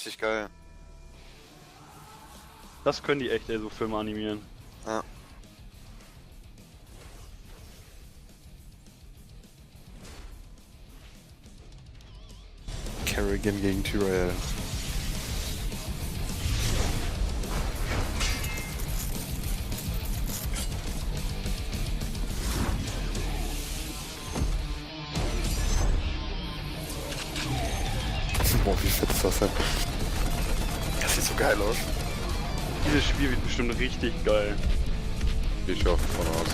richtig geil. Das können die echt, so Filme animieren. Ja. Kerrigan gegen Tyrell. Boah, wie fett ist das denn? Das sieht so geil aus. Dieses Spiel wird bestimmt richtig geil. Gehe ich auch von aus.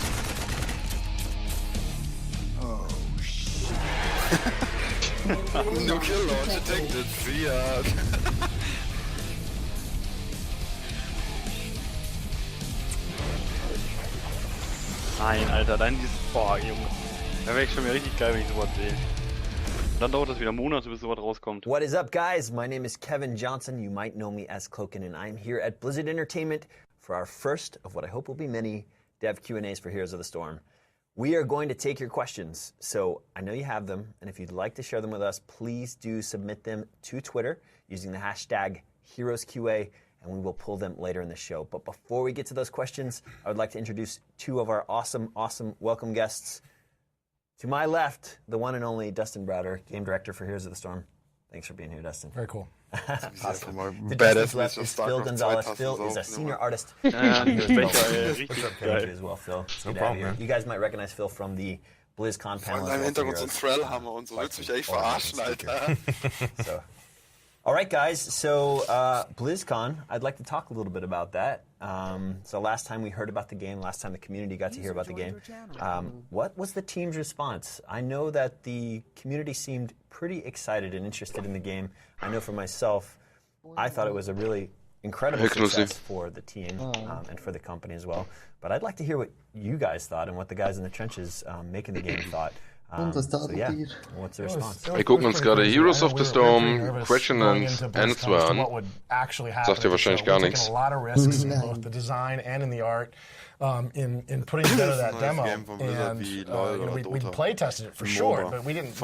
Oh, shit. Nuclear launch detected. Fiat. Nein, Alter, dann dieses... Boah, Junge. Da wäre ich schon wieder richtig geil, wenn ich sowas sehe. Dann dauert das wieder Monate, bis sowas rauskommt. What is up, guys? My name is Kevin Johnson. You might know me as Cloakin, and I'm here at Blizzard Entertainment for our first of what I hope will be many dev Q&As for Heroes of the Storm. We are going to take your questions, so I know you have them, and if you'd like to share them with us, please do submit them to Twitter using the hashtag HeroesQA, and we will pull them later in the show. But before we get to those questions, I would like to introduce two of our awesome welcome guests. To my left, the one and only Dustin Browder, game director for Heroes of the Storm. Thanks for being here, Dustin. Very cool. Awesome. To Dustin's left is Phil Gonzalez. Phil is a senior artist. Richtig geil. As well, Phil. No problem, man. You guys might recognize Phil from the BlizzCon panel. Vor allem im Hintergrund so ein Thrallhammer und so. Willst du mich echt verarschen, Alter? So, all right, guys. So BlizzCon, I'd like to talk a little bit about that. So last time we heard about the game, last time the community got to hear about the game, what was the team's response? I know that the community seemed pretty excited and interested in the game. I know for myself, I thought it was a really incredible success for the team and for the company as well. But I'd like to hear what you guys thought and what the guys in the trenches making the game thought. So yeah, what's the response? Wir gucken uns gerade Heroes of the Storm Question and Answer an. Sagt dir wahrscheinlich gar nichts. A lot of risks in both the design and in the art. In putting together that demo, and we play tested it for sure, but we didn't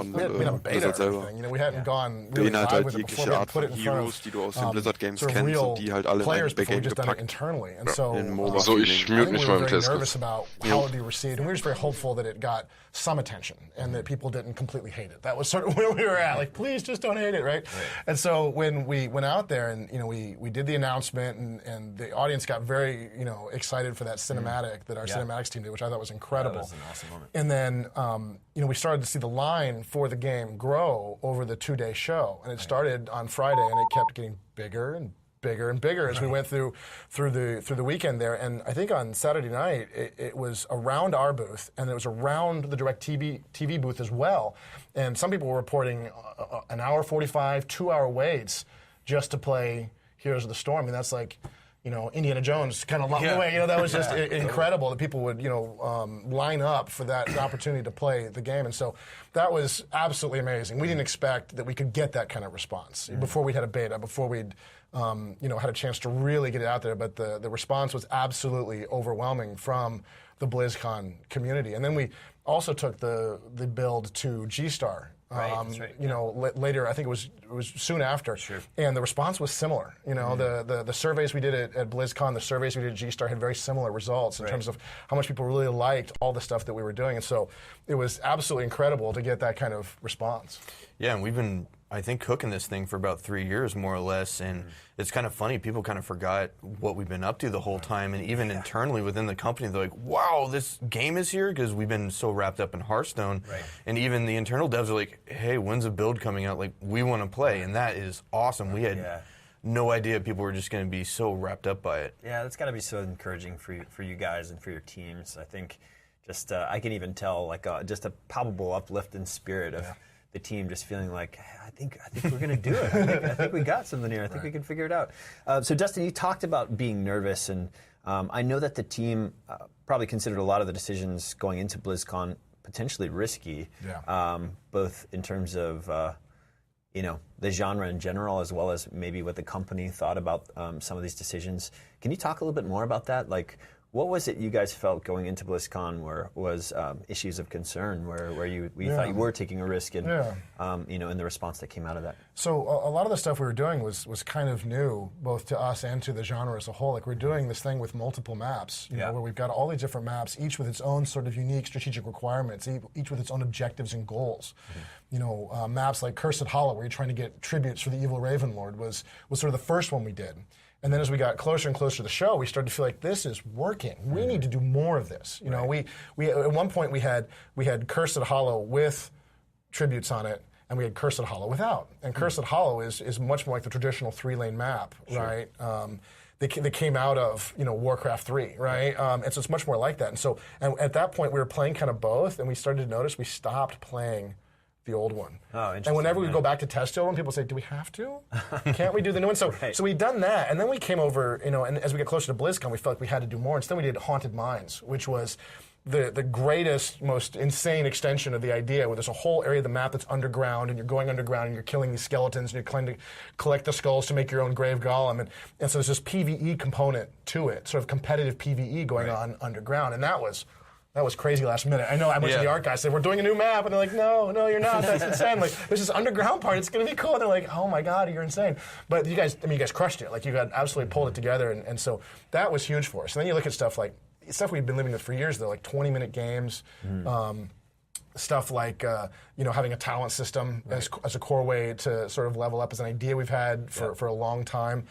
beta or anything. We hadn't gone really live with it before. We hadn't put it in front of sort of real players before. We just done it internally, and so ich mute mich mal im Test. Nervous about how it would be received, and we were just very hopeful that it got some attention and that people didn't completely hate it. That was sort of where we were at. Like, please just don't hate it, right? And so when we went out there and we did the announcement, and the audience got very excited for that cinematic that our cinematics team did, which I thought was incredible. That was an awesome moment. And then we started to see the line for the game grow over the 2-day show, and it started on Friday, and it kept getting bigger and bigger and bigger as we went through the weekend there. And I think on Saturday night it was around our booth, and it was around the DirecTV booth as well. And some people were reporting an hour 45, 2-hour waits just to play Heroes of the Storm. I mean, that's like Indiana Jones kind of along the way. That was just incredible that people would line up for that opportunity to play the game. And so that was absolutely amazing. We didn't expect that we could get that kind of response before we had a beta, before we'd had a chance to really get it out there. But the response was absolutely overwhelming from the BlizzCon community. And then we also took the build to G-Star. That's right. Later, I think it was soon after, and the response was similar. The surveys we did at BlizzCon, the surveys we did at G-Star had very similar results in terms of how much people really liked all the stuff that we were doing, and so it was absolutely incredible to get that kind of response. Yeah, and we've been, I think, cooking this thing for about 3 years, more or less, and it's kind of funny. People kind of forgot what we've been up to the whole time, and even internally within the company, they're like, wow, this game is here? Because we've been so wrapped up in Hearthstone. And even the internal devs are like, hey, when's a build coming out? Like, we want to play, and that is awesome. We had no idea people were just going to be so wrapped up by it. Yeah, that's got to be so encouraging for you guys and for your teams. I think just I can even tell just a palpable uplift in spirit of the team just feeling like, I think we're going to do it. I think we got something here. I think we can figure it out. So Dustin, you talked about being nervous, and I know that the team probably considered a lot of the decisions going into BlizzCon potentially risky, both in terms of the genre in general, as well as maybe what the company thought about some of these decisions. Can you talk a little bit more about that? Like, What was it you guys felt going into BlizzCon where was issues of concern, where you thought you were taking a risk, and in the response that came out of that? So a lot of the stuff we were doing was kind of new, both to us and to the genre as a whole. Like we're doing this thing with multiple maps, you know, where we've got all these different maps, each with its own sort of unique strategic requirements, each with its own objectives and goals. You know, maps like Cursed Hollow, where you're trying to get tributes for the evil Raven Lord, was sort of the first one we did. And then as we got closer and closer to the show, we started to feel like this is working. We need to do more of this. You know, we at one point we had Cursed Hollow with tributes on it, and we had Cursed Hollow without. And Cursed Hollow is much more like the traditional 3-lane map, right? They came out of, you know, Warcraft 3, right? And so it's much more like that. And so at that point we were playing kind of both, and we started to notice we stopped playing the old one. Oh, interesting. And whenever we go back to test the old one, people say, do we have to? Can't we do the new one? So so we'd done that, and then we came over, you know, and as we get closer to BlizzCon, we felt like we had to do more. Instead, we did Haunted Mines, which was the greatest, most insane extension of the idea, where there's a whole area of the map that's underground, and you're going underground, and you're killing these skeletons, and you're trying to collect the skulls to make your own grave golem. And so there's this PvE component to it, sort of competitive PvE going on underground, and that was crazy last minute. I know I went to the art guys, said, we're doing a new map, and they're like, no, you're not. That's insane. Like, there's this underground part. It's going to be cool. And they're like, oh my God, you're insane. But you guys crushed it. Like, you got absolutely pulled it together, and so that was huge for us. And then you look at stuff we've been living with for years, though, like 20-minute games, stuff like having a talent system as a core way to sort of level up as an idea we've had for a long time.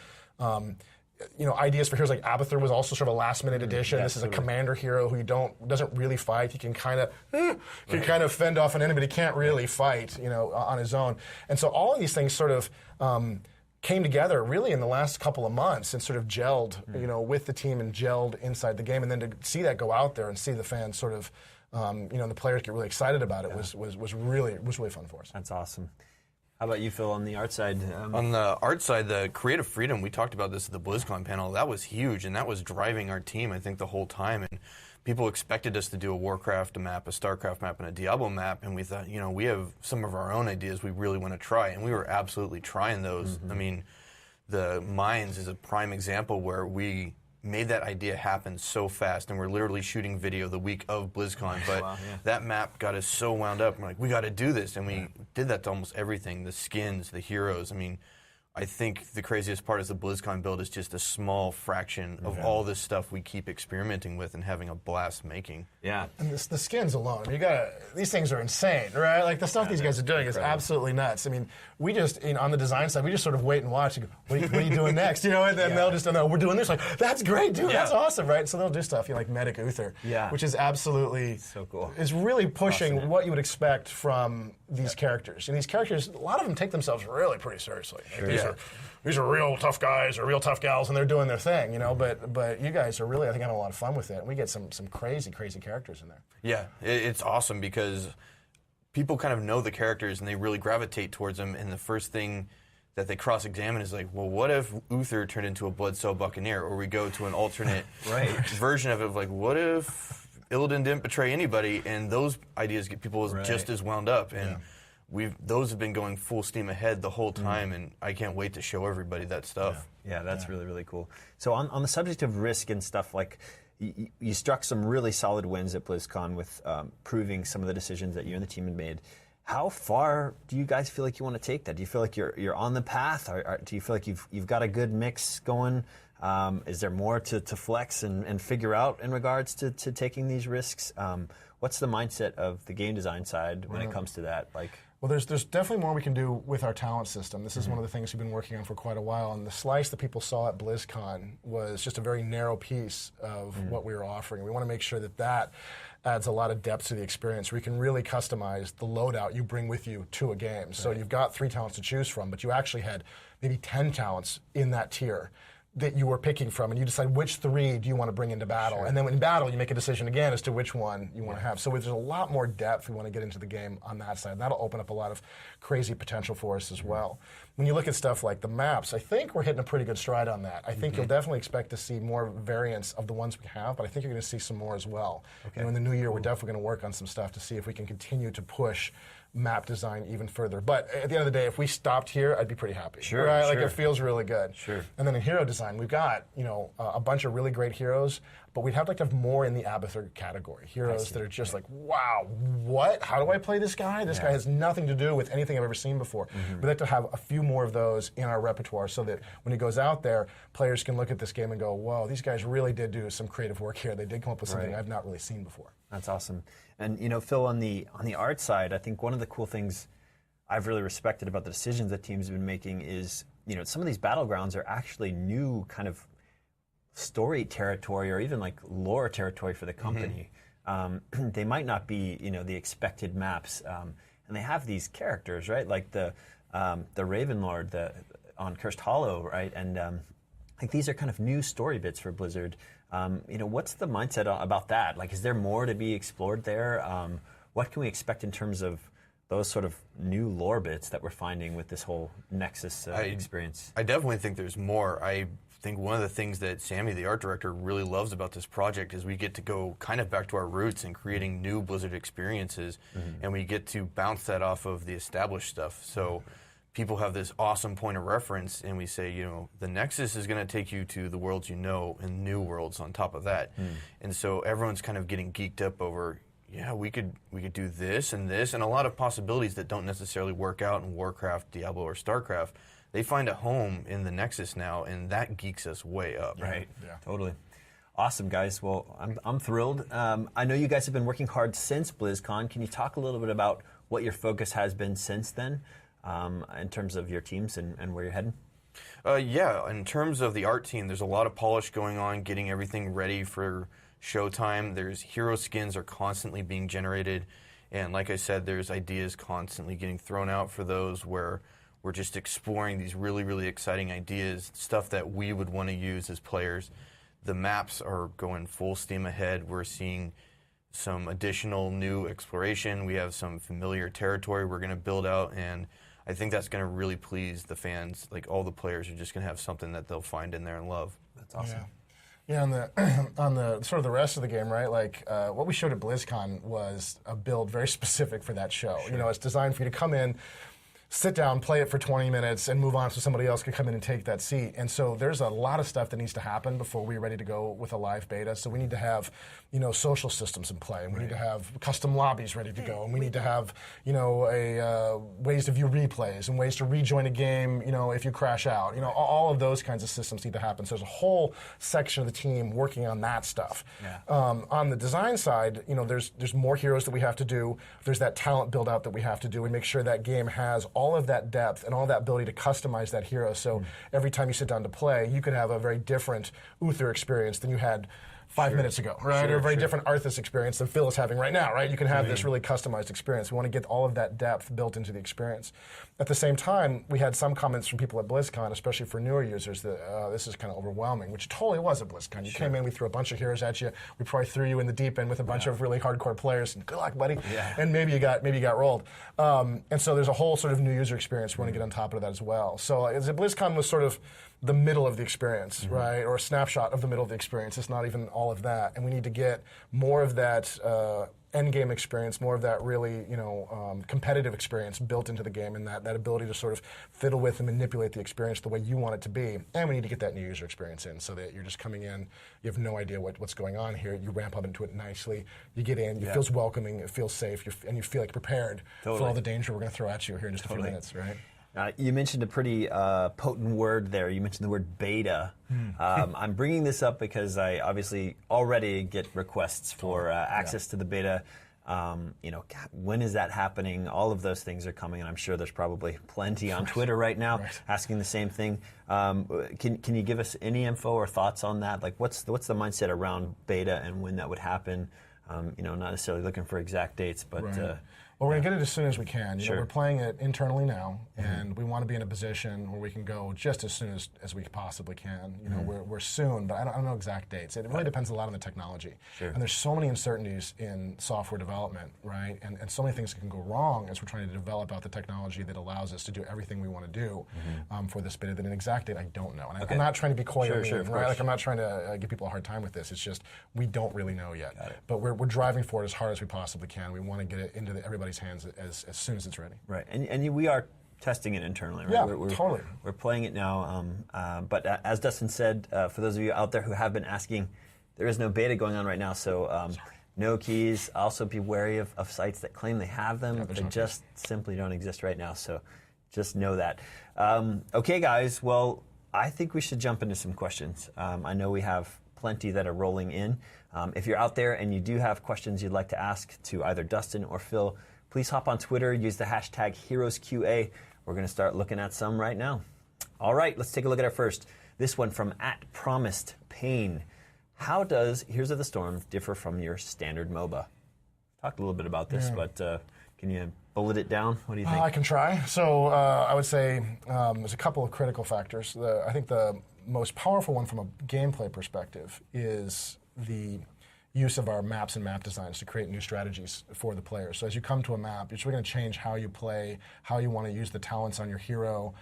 Ideas for heroes like Abathur was also sort of a last-minute addition. This is a commander hero who doesn't really fight. He can kind of fend off an enemy, but he can't really fight, on his own. And so all of these things sort of came together really in the last couple of months and sort of gelled, with the team and gelled inside the game. And then to see that go out there and see the fans sort of, the players get really excited about it was really fun for us. That's awesome. How about you, Phil, on the art side? On the art side, the creative freedom, we talked about this at the BlizzCon panel, that was huge, and that was driving our team, I think, the whole time. And people expected us to do a Warcraft map, a StarCraft map, and a Diablo map, and we thought, we have some of our own ideas we really want to try, and we were absolutely trying those. I mean, the Mines is a prime example where we made that idea happen so fast, and we're literally shooting video the week of BlizzCon, but that map got us so wound up. We're like, we got to do this, and we did that to almost everything, the skins, the heroes. I mean, I think the craziest part is the BlizzCon build is just a small fraction of all this stuff we keep experimenting with and having a blast making. Yeah. And the skins alone, these things are insane, right? Like the stuff these guys are doing is absolutely nuts. I mean, we just, on the design side, we just sort of wait and watch and go, what are you doing next? And then they'll just, no, we're doing this. Like, that's great, dude, that's awesome, right? So they'll do stuff, like Medic Uther, which is absolutely, so cool. Is really pushing what you would expect from these characters. And these characters, a lot of them take themselves really pretty seriously. Like, these are real tough guys or real tough gals, and they're doing their thing, But you guys are really, I think, having a lot of fun with it. And we get some crazy, crazy characters in there. Yeah, it's awesome because people kind of know the characters and they really gravitate towards them. And the first thing that they cross-examine is like, well, what if Uther turned into a Bloodcell Buccaneer? Or we go to an alternate version of it, like, what if Illidan didn't betray anybody? And those ideas get people just as wound up. And those have been going full steam ahead the whole time, and I can't wait to show everybody that stuff. Yeah, that's really, really cool. So on the subject of risk and stuff, like, you struck some really solid wins at BlizzCon with proving some of the decisions that you and the team had made. How far do you guys feel like you want to take that? Do you feel like you're on the path? Do you feel like you've got a good mix going? Is there more to flex and figure out in regards to taking these risks? What's the mindset of the game design side when it comes to that? Well, there's definitely more we can do with our talent system. This is one of the things we've been working on for quite a while, and the slice that people saw at BlizzCon was just a very narrow piece of what we were offering. We want to make sure that adds a lot of depth to the experience, where you can really customize the loadout you bring with you to a game. So you've got 3 talents to choose from, but you actually had maybe 10 talents in that tier that you were picking from, and you decide which 3 do you want to bring into battle. And then in battle, you make a decision again as to which one you want to have. So there's a lot more depth we want to get into the game on that side. That'll open up a lot of crazy potential for us as well. When you look at stuff like the maps, I think we're hitting a pretty good stride on that. I think you'll definitely expect to see more variants of the ones we have, but I think you're going to see some more as well. In the new year, we're definitely going to work on some stuff to see if we can continue to push map design even further. But at the end of the day, if we stopped here, I'd be pretty happy. Sure, right? Like sure. it feels really good. Sure. And then in hero design, we've got a bunch of really great heroes, but we'd have to have more in the Abathur category. Heroes that are just like, wow, what? How do I play this guy? This guy has nothing to do with anything I've ever seen before. We'd like to have a few more of those in our repertoire so that when he goes out there, players can look at this game and go, whoa, these guys really did do some creative work here. They did come up with something I've not really seen before. That's awesome. And Phil, on the art side, I think one of the cool things I've really respected about the decisions that teams have been making is, some of these battlegrounds are actually new kind of story territory or even like lore territory for the company. They might not be, the expected maps, and they have these characters, right? Like the Raven Lord on Cursed Hollow, right? And like these are kind of new story bits for Blizzard. What's the mindset about that? Like, is there more to be explored there? What can we expect in terms of those sort of new lore bits that we're finding with this whole Nexus experience? I definitely think there's more. I think one of the things that Sammy, the art director, really loves about this project is we get to go kind of back to our roots and creating new Blizzard experiences, and we get to bounce that off of the established stuff. So people have this awesome point of reference, and we say, the Nexus is going to take you to the worlds and new worlds on top of that. And so everyone's kind of getting geeked up over, we could do this, and a lot of possibilities that don't necessarily work out in Warcraft, Diablo, or StarCraft. They find a home in the Nexus now, and that geeks us way up. Right. Yeah. Totally. Awesome, guys. Well, I'm thrilled. I know you guys have been working hard since BlizzCon. Can you talk a little bit about what your focus has been since then, in terms of your teams and where you're heading? In terms of the art team, there's a lot of polish going on, getting everything ready for showtime. There's hero skins are constantly being generated, and like I said, there's ideas constantly getting thrown out for those where we're just exploring these really, really exciting ideas, stuff that we would want to use as players. The maps are going full steam ahead. We're seeing some additional new exploration. We have some familiar territory we're going to build out, and I think that's going to really please the fans. Like, all the players are just going to have something that they'll find in there and love. That's awesome. Yeah, on the sort of the rest of the game, right? Like what we showed at BlizzCon was a build very specific for that show. Sure. It's designed for you to come in, sit down, play it for 20 minutes, and move on so somebody else can come in and take that seat. And so there's a lot of stuff that needs to happen before we're ready to go with a live beta. So we need to have, social systems in play, and we need to have custom lobbies ready to go, and we need to have, ways to view replays and ways to rejoin a game, if you crash out. All of those kinds of systems need to happen. So there's a whole section of the team working on that stuff. Yeah. On the design side, there's more heroes that we have to do. There's that talent build out that we have to do and make sure that game has all of that depth and all that ability to customize that hero. So every time you sit down to play, you could have a very different Uther experience than you had 5 minutes ago, right? Or a very different Arthas experience than Phil is having right now, right? You can have this really customized experience. We want to get all of that depth built into the experience. At the same time, we had some comments from people at BlizzCon, especially for newer users, that this is kind of overwhelming, which it totally was at BlizzCon. You came in, we threw a bunch of heroes at you. We probably threw you in the deep end with a bunch of really hardcore players. And good luck, buddy. Yeah. And maybe you got rolled. And so there's a whole sort of new user experience we want to get on top of that as well. So BlizzCon was sort of the middle of the experience, right? Or a snapshot of the middle of the experience. It's not even all of that. And we need to get more of that end game experience, more of that really, competitive experience built into the game, and that ability to sort of fiddle with and manipulate the experience the way you want it to be. And we need to get that new user experience in so that you're just coming in, you have no idea what's going on here. You ramp up into it nicely. You get in, it feels welcoming, it feels safe, and you feel like prepared for all the danger we're going to throw at you here in just a few minutes, right? You mentioned a pretty potent word there. You mentioned the word beta. I'm bringing this up because I obviously already get requests for access to the beta. When is that happening? All of those things are coming, and I'm sure there's probably plenty on Twitter right now asking the same thing. Can you give us any info or thoughts on that? Like, what's the mindset around beta and when that would happen? Not necessarily looking for exact dates, but... Well, we're going to get it as soon as we can. We're playing it internally now, and we want to be in a position where we can go just as soon as we possibly can. We're soon, but I don't know exact dates. It really depends a lot on the technology. Sure. And there's so many uncertainties in software development, right? And so many things that can go wrong as we're trying to develop out the technology that allows us to do everything we want to do for this beta. That an exact date, I don't know. And I'm not trying to be coy or mean, right? Like, I'm not trying to give people a hard time with this. It's just we don't really know yet. But we're driving for it as hard as we possibly can. We want to get it into everybody's everybody's hands as soon as it's ready. Right, and we are testing it internally, right? Yeah, we're, totally. We're playing it now, but as Dustin said, for those of you out there who have been asking, there is no beta going on right now, so no keys. Also be wary of sites that claim they have them. They just simply don't exist right now, so just know that. Okay, guys, well, I think we should jump into some questions. I know we have plenty that are rolling in. If you're out there and you do have questions you'd like to ask to either Dustin or Phil, please hop on Twitter, use the hashtag HeroesQA. We're going to start looking at some right now. All right, let's take a look at our first. This one from @PromisedPain. How does Heroes of the Storm differ from your standard MOBA? Talked a little bit about this, but can you bullet it down? What do you think? I can try. So I would say there's a couple of critical factors. I think the most powerful one from a gameplay perspective is the use of our maps and map designs to create new strategies for the players. So as you come to a map, you're going to change how you play, how you want to use the talents on your hero,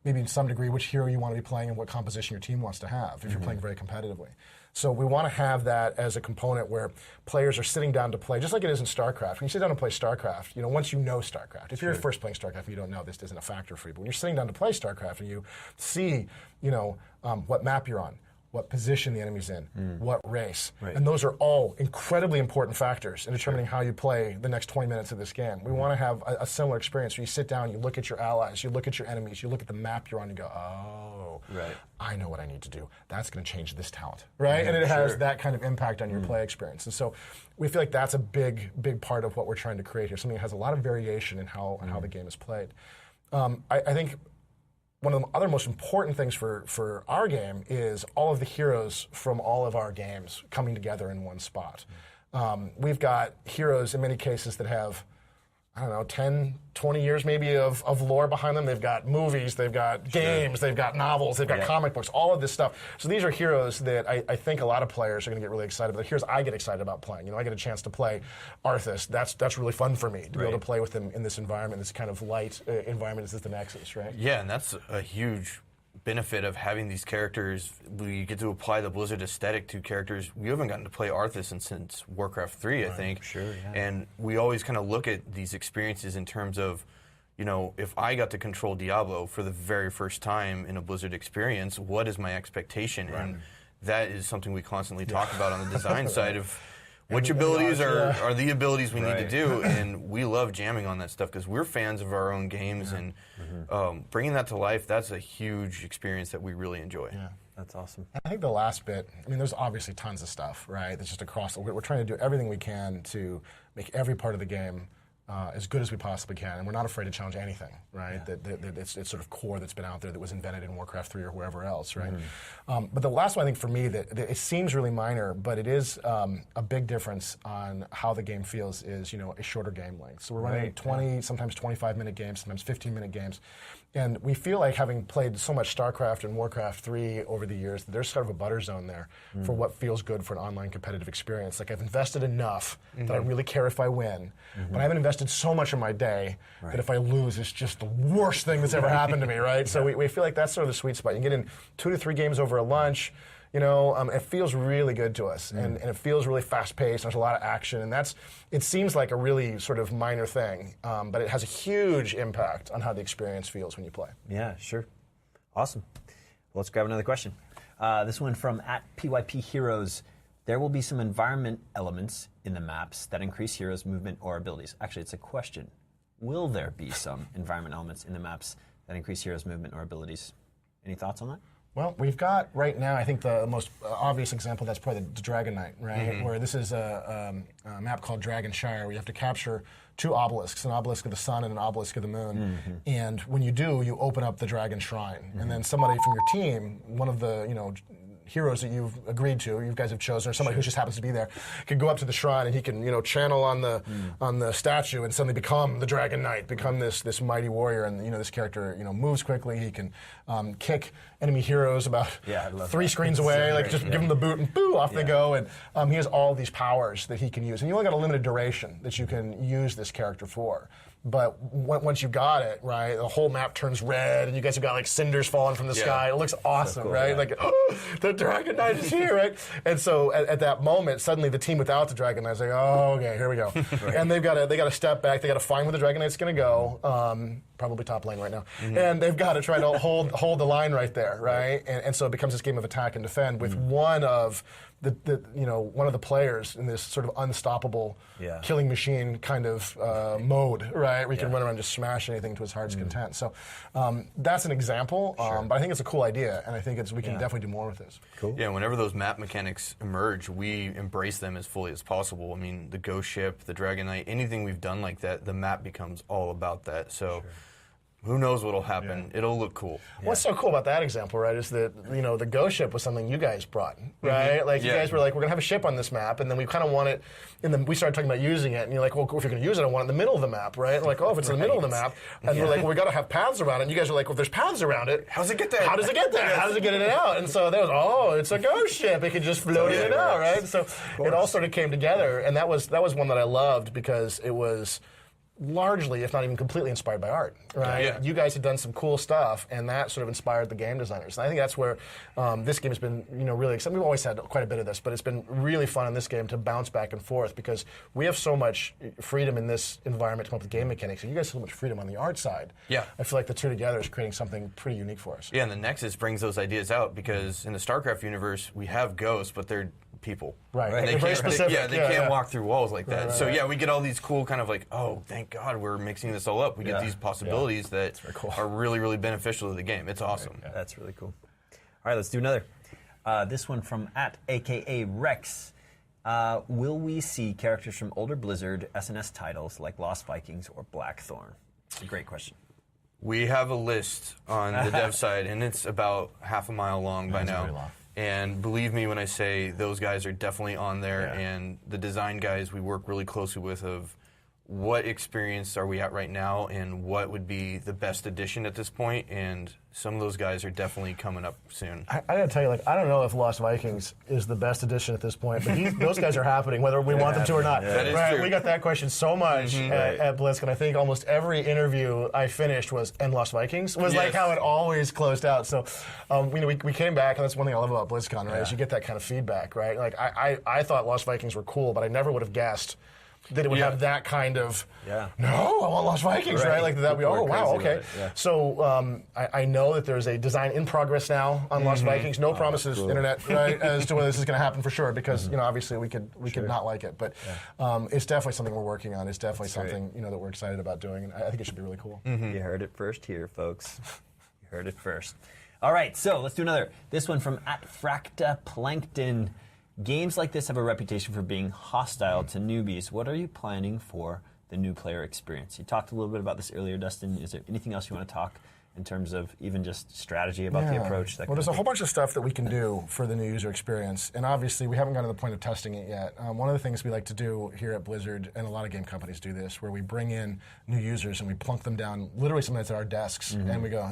maybe in some degree which hero you want to be playing and what composition your team wants to have if you're playing very competitively. So we want to have that as a component where players are sitting down to play, just like it is in StarCraft. When you sit down and play StarCraft, once you know StarCraft, if you're first playing StarCraft and you don't know, this isn't a factor for you. But when you're sitting down to play StarCraft and you see, what map you're on, what position the enemy's in, what race. Right. And those are all incredibly important factors in determining how you play the next 20 minutes of this game. We want to have a similar experience where you sit down, you look at your allies, you look at your enemies, you look at the map you're on, and you go, oh, I know what I need to do. That's going to change this talent, right? And it has that kind of impact on your play experience. And so we feel like that's a big, big part of what we're trying to create here, something that has a lot of variation in how the game is played. I think one of the other most important things for our game is all of the heroes from all of our games coming together in one spot. We've got heroes in many cases that have, 10, 20 years maybe of lore behind them. They've got movies, they've got games, they've got novels, they've got comic books, all of this stuff. So these are heroes that I think a lot of players are going to get really excited about. The heroes I get excited about playing. I get a chance to play Arthas. That's really fun for me, to be able to play with him in this environment, this kind of light environment. This is the Nexus, right? Yeah, and that's a huge benefit of having these characters. We get to apply the Blizzard aesthetic to characters. We haven't gotten to play Arthas since Warcraft 3, I think. Sure, yeah. And we always kind of look at these experiences in terms of, if I got to control Diablo for the very first time in a Blizzard experience, what is my expectation? Right. And that is something we constantly talk about on the design side of which abilities are the abilities we need to do, and we love jamming on that stuff because we're fans of our own games, and bringing that to life, that's a huge experience that we really enjoy. Yeah, that's awesome. I think the last bit, there's obviously tons of stuff, right, that's just across, we're trying to do everything we can to make every part of the game as good as we possibly can, and we're not afraid to challenge anything, right? Yeah. That it's sort of core that's been out there that was invented in Warcraft 3 or wherever else, right? But the last one I think for me that it seems really minor, but it is a big difference on how the game feels is a shorter game length. So we're running 20, sometimes 25-minute games, sometimes 15-minute games. And we feel like, having played so much StarCraft and Warcraft 3 over the years, that there's sort of a butter zone there for what feels good for an online competitive experience. Like, I've invested enough that I really care if I win, but I haven't invested so much of my day that if I lose, it's just the worst thing that's ever happened to me, right? So we feel like that's sort of the sweet spot. You get in 2 to 3 games over a lunch. It feels really good to us, and it feels really fast-paced. There's a lot of action, and it seems like a really sort of minor thing, but it has a huge impact on how the experience feels when you play. Yeah, sure. Awesome. Well, let's grab another question. This one from @PYPHeroes. There will be some environment elements in the maps that increase heroes' movement or abilities. Actually, it's a question. Will there be some environment elements in the maps that increase heroes' movement or abilities? Any thoughts on that? Well, we've got right now, I think the most obvious example, that's probably the Dragon Knight, right? Where this is a map called Dragonshire, where you have to capture 2 obelisks, an obelisk of the sun and an obelisk of the moon. And when you do, you open up the Dragon Shrine. And then somebody from your team, one of the, heroes that you've agreed to, you guys have chosen, or somebody who just happens to be there, can go up to the shrine and he can, channel on the statue and suddenly become the Dragon Knight, become this mighty warrior. And this character, moves quickly. He can kick enemy heroes about 3 screens away, like just give them the boot and boo, off they go. And he has all these powers that he can use. And you only got a limited duration that you can use this character for. but once you got it, right, the whole map turns red, and you guys have got like cinders falling from the sky. It looks awesome, cool, right? yeah. Like, oh, the Dragon Knight is here, right? And so at that moment, suddenly the team without the Dragon Knight is like, oh, okay, here we go. And they got to step back. They got to find where the Dragon Knight's going to go. Probably top lane right now. And they've got to try to hold the line right there, right? And so it becomes this game of attack and defend with one of one of the players in this sort of unstoppable killing machine kind of mode, right? Where you can run around and just smash anything to his heart's content. So that's an example, but I think it's a cool idea, and I think we can definitely do more with this. Cool. Yeah, whenever those map mechanics emerge, we embrace them as fully as possible. I mean, the Ghost Ship, the Dragon Knight, anything we've done like that, the map becomes all about that. So. Who knows what'll happen? It'll look cool. What's so cool about that example, right, is that the Ghost Ship was something you guys brought, right? Like you guys were like, we're gonna have a ship on this map, and then we kind of want it. And then we started talking about using it, and you're like, well, if you're gonna use it, I want it in the middle of the map, right? And like, oh, if it's in the middle of the map, and we're like, well, we got to have paths around it. And you guys are like, well, if there's paths around it, How does it get there? How does it get there? How does it get in and out? And so there was, it's a ghost ship. It could just float in and out, right? So it all sort of came together, and that was one that I loved because it was largely, if not even completely, inspired by art, right? Yeah. You guys had done some cool stuff, and that sort of inspired the game designers. And I think that's where this game has been, really exciting. We've always had quite a bit of this, but it's been really fun in this game to bounce back and forth because we have so much freedom in this environment to come up with game mechanics, and you guys have so much freedom on the art side. Yeah. I feel like the two together is creating something pretty unique for us. Yeah, and the Nexus brings those ideas out because in the StarCraft universe, we have ghosts, but they're people. Right. And They're very specific. They can't walk through walls like that. Right, so right. yeah, we get all these cool kind of like, oh, thank God we're mixing this all up. We get these possibilities that cool. are really, really beneficial to the game. It's awesome. Yeah. That's really cool. All right, let's do another. This one from @AKA Rex. Will we see characters from older Blizzard SNS titles like Lost Vikings or Blackthorn? It's a great question. We have a list on the dev side, and it's about half a mile long by now. pretty long. And believe me when I say those guys are definitely on there, and the design guys we work really closely with of what experience are we at right now and what would be the best addition at this point, and some of those guys are definitely coming up soon. I gotta tell you, I don't know if Lost Vikings is the best addition at this point, but those guys are happening, whether we want them to or not. That is true. We got that question so much at BlizzCon. I think almost every interview I finished was, and Lost Vikings? Was like how it always closed out. So, we came back, and that's one thing I love about BlizzCon, right, is you get that kind of feedback, right? Like, I thought Lost Vikings were cool, but I never would have guessed that it would have that kind of, no, I want Lost Vikings, right? Like that. People are Wow, crazy okay. about it, yeah. So I know that there's a design in progress now on Lost Vikings. No promises, internet, right, as to whether this is going to happen for sure, because obviously we could not like it, but it's definitely something we're working on. It's definitely something that we're excited about doing, and I think it should be really cool. You heard it first here, folks. You heard it first. All right, so let's do another. This one from @FractaPlankton. Games like this have a reputation for being hostile to newbies. What are you planning for the new player experience? You talked a little bit about this earlier, Dustin. Is there anything else you want to talk in terms of even just strategy about the approach? Well, there's a whole bunch of stuff that we can do for the new user experience, and obviously we haven't gotten to the point of testing it yet. One of the things we like to do here at Blizzard, and a lot of game companies do this, where we bring in new users and we plunk them down literally sometimes at our desks, and we go.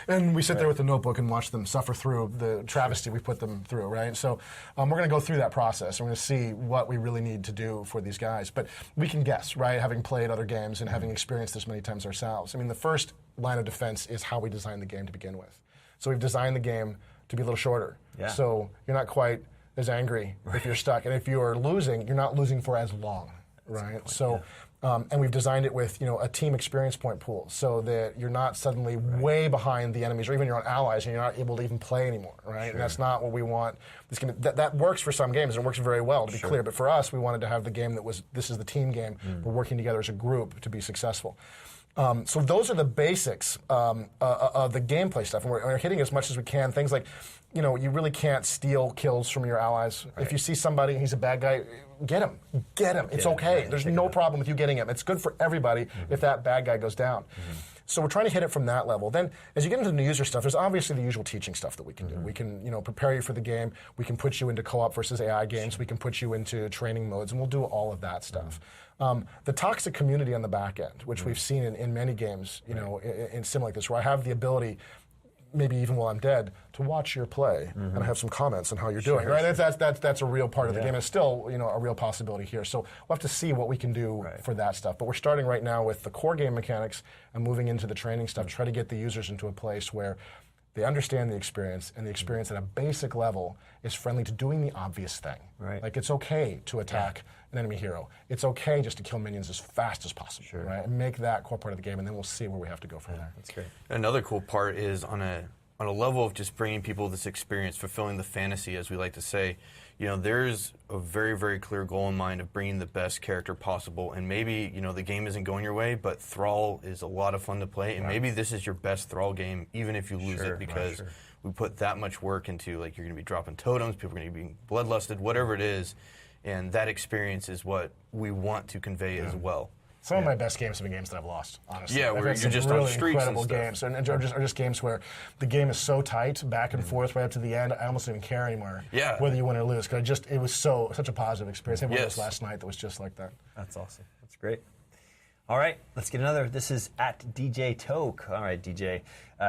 And we sit there with the notebook and watch them suffer through the travesty we put them through, right? So we're going to go through that process, and we're going to see what we really need to do for these guys. But we can guess, right, having played other games and having experienced this many times ourselves. I mean, the first line of defense is how we designed the game to begin with. So we've designed the game to be a little shorter. Yeah. So you're not quite as angry if you're stuck. And if you are losing, you're not losing for as long, right? So, and we've designed it with a team experience point pool so that you're not suddenly way behind the enemies or even your own allies and you're not able to even play anymore, right? And that's not what we want. This game, that works for some games and it works very well, to be clear. But for us, we wanted to have the game that was, this is the team game. We're working together as a group to be successful. So those are the basics of the gameplay stuff, and we're hitting as much as we can. Things like, you really can't steal kills from your allies. Right. If you see somebody and he's a bad guy, get him. It's okay. Right. There's no problem with you getting him. It's good for everybody if that bad guy goes down. So we're trying to hit it from that level. Then, as you get into the new user stuff, there's obviously the usual teaching stuff that we can do. We can, prepare you for the game. We can put you into co-op versus AI games. We can put you into training modes, and we'll do all of that stuff. The toxic community on the back end, which we've seen in many games, in similar like this, where I have the ability, maybe even while I'm dead, to watch your play and have some comments on how you're doing, right? That's a real part of the game. It's still, a real possibility here. So we'll have to see what we can do for that stuff. But we're starting right now with the core game mechanics and moving into the training stuff, try to get the users into a place where they understand the experience, and the experience at a basic level is friendly to doing the obvious thing. Right. Like, it's okay to attack an enemy hero. It's okay just to kill minions as fast as possible, right? And make that core part of the game, and then we'll see where we have to go from there. That's great. Another cool part is on a level of just bringing people this experience, fulfilling the fantasy, as we like to say. There's a very, very clear goal in mind of bringing the best character possible, and maybe the game isn't going your way, but Thrall is a lot of fun to play, and maybe this is your best Thrall game, even if you lose it, because we put that much work into, like, you're going to be dropping totems, people are going to be being bloodlusted, whatever it is, and that experience is what we want to convey as well. Some of my best games have been games that I've lost, honestly. Yeah, where I've had you're just really on streaks incredible and stuff. games, or just games where the game is so tight, back and forth, right up to the end. I almost don't even care anymore whether you win or lose, because it was such a positive experience. I had one of those last night that was just like that. That's awesome. That's great. All right, let's get another. This is at DJ Toke. All right, DJ,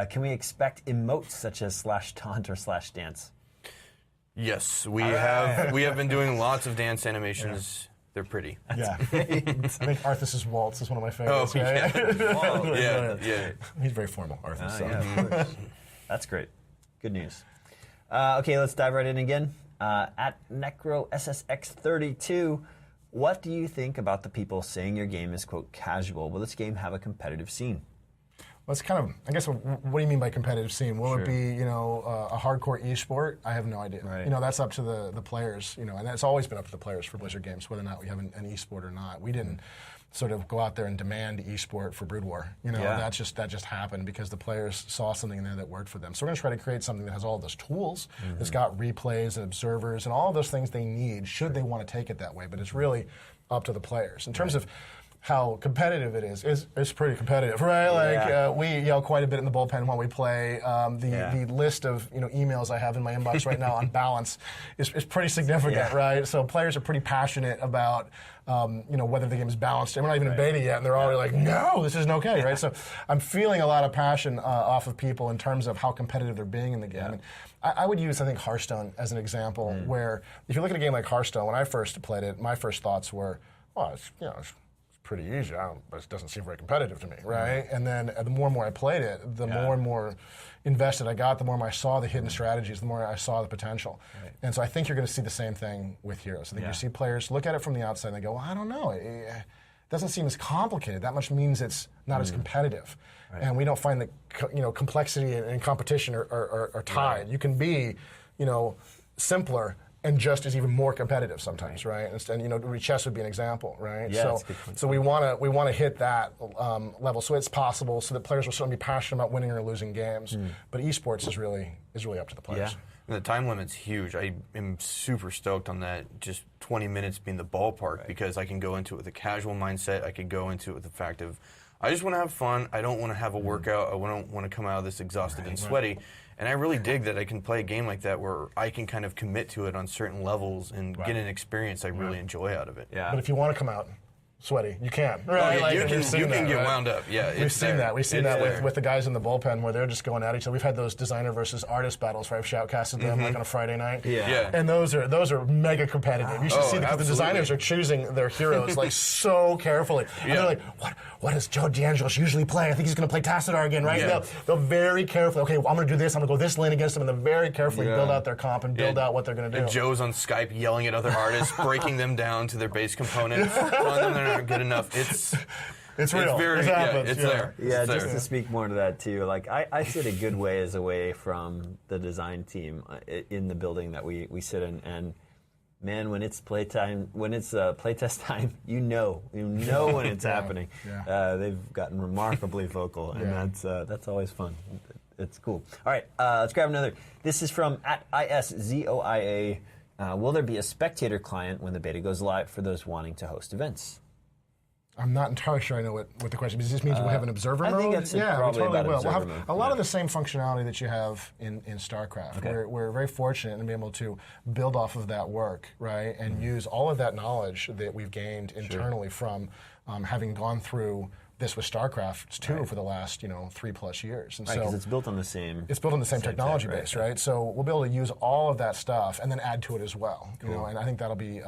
can we expect emotes such as /taunt or /dance? Yes, we have been doing lots of dance animations. They're pretty. Yeah. I think Arthas's Waltz is one of my favorites. Oh, right? yeah. He's very formal, Arthas. Of course. That's great. Good news. Okay, let's dive right in again. At NecroSSX32, what do you think about the people saying your game is, quote, casual? Will this game have a competitive scene? Well, it's kind of, I guess, what do you mean by competitive scene? Will it be, a hardcore e-sport? I have no idea. Right. That's up to the players, and that's always been up to the players for Blizzard games, whether or not we have an e-sport or not. We didn't sort of go out there and demand e-sport for Brood War. That just happened because the players saw something in there that worked for them. So we're going to try to create something that has all of those tools, that's got replays and observers and all of those things they need should they want to take it that way. But it's really up to the players. In terms of how competitive it is, it's pretty competitive, right? Like we yell quite a bit in the bullpen while we play. The list of emails I have in my inbox right now on balance is pretty significant, right? So players are pretty passionate about whether the game is balanced. And we're not even in beta yet, and they're already like, no, this isn't okay, right? So I'm feeling a lot of passion off of people in terms of how competitive they're being in the game. And I would use, I think, Hearthstone as an example, where if you look at a game like Hearthstone, when I first played it, my first thoughts were, well, it's pretty easy, but it doesn't seem very competitive to me, right? And then the more and more I played it, the more and more invested I got, the more I saw the hidden strategies, the more I saw the potential. Right. And so I think you're going to see the same thing with Heroes. I think you see players look at it from the outside and they go, well, I don't know. It doesn't seem as complicated. That much means it's not as competitive. Right. And we don't find that complexity and competition are tied. Right. You can be simpler and just as even more competitive sometimes, right? And chess would be an example, right? Yeah, so we want to hit that level, so it's possible, so that players will certainly be passionate about winning or losing games. But esports is really up to the players. Yeah. And the time limit's huge. I am super stoked on that. Just 20 minutes being the ballpark, because I can go into it with a casual mindset. I could go into it with the fact of, I just want to have fun. I don't want to have a workout. I don't want to come out of this exhausted and sweaty. And I really dig that I can play a game like that where I can kind of commit to it on certain levels and get an experience I really enjoy out of it. Yeah. But if you want to come out sweaty, you can. Right? You can get wound up. Yeah, we've seen that. We've seen that with the guys in the bullpen where they're just going at each other. We've had those designer versus artist battles where I've shoutcasted them like on a Friday night. Yeah. And those are mega competitive. You should see because the designers are choosing their heroes like so carefully. And they're like, what does Joe D'Angelos usually play? I think he's going to play Tassadar again, right? Yeah. They'll very carefully, okay, well, I'm going to do this. I'm going to go this lane against them. And they'll very carefully build out their comp and build out what they're going to do. And Joe's on Skype yelling at other artists, breaking them down to their base component, telling them they're not good enough. It's real. It happens. It's there. Yeah, it's just there. to speak more to that too. Like I sit a good ways away from the design team in the building that we sit in, and man, when it's playtime, when it's playtest time, you know when it's happening. Yeah. They've gotten remarkably vocal, and that's always fun. It's cool. All right, let's grab another. This is from @ISZOIA. Will there be a spectator client when the beta goes live for those wanting to host events? I'm not entirely sure I know what the question is. Does this mean we'll have an observer mode? I think that's probably we totally will. We'll have mode. a lot of the same functionality that you have in StarCraft. Okay. We're very fortunate to be able to build off of that work, right, and use all of that knowledge that we've gained internally from having gone through this with StarCraft 2 for the last 3+ years. And right, because it's built on the same. It's built on the same technology base, right? So we'll be able to use all of that stuff and then add to it as well. Cool. And I think that'll be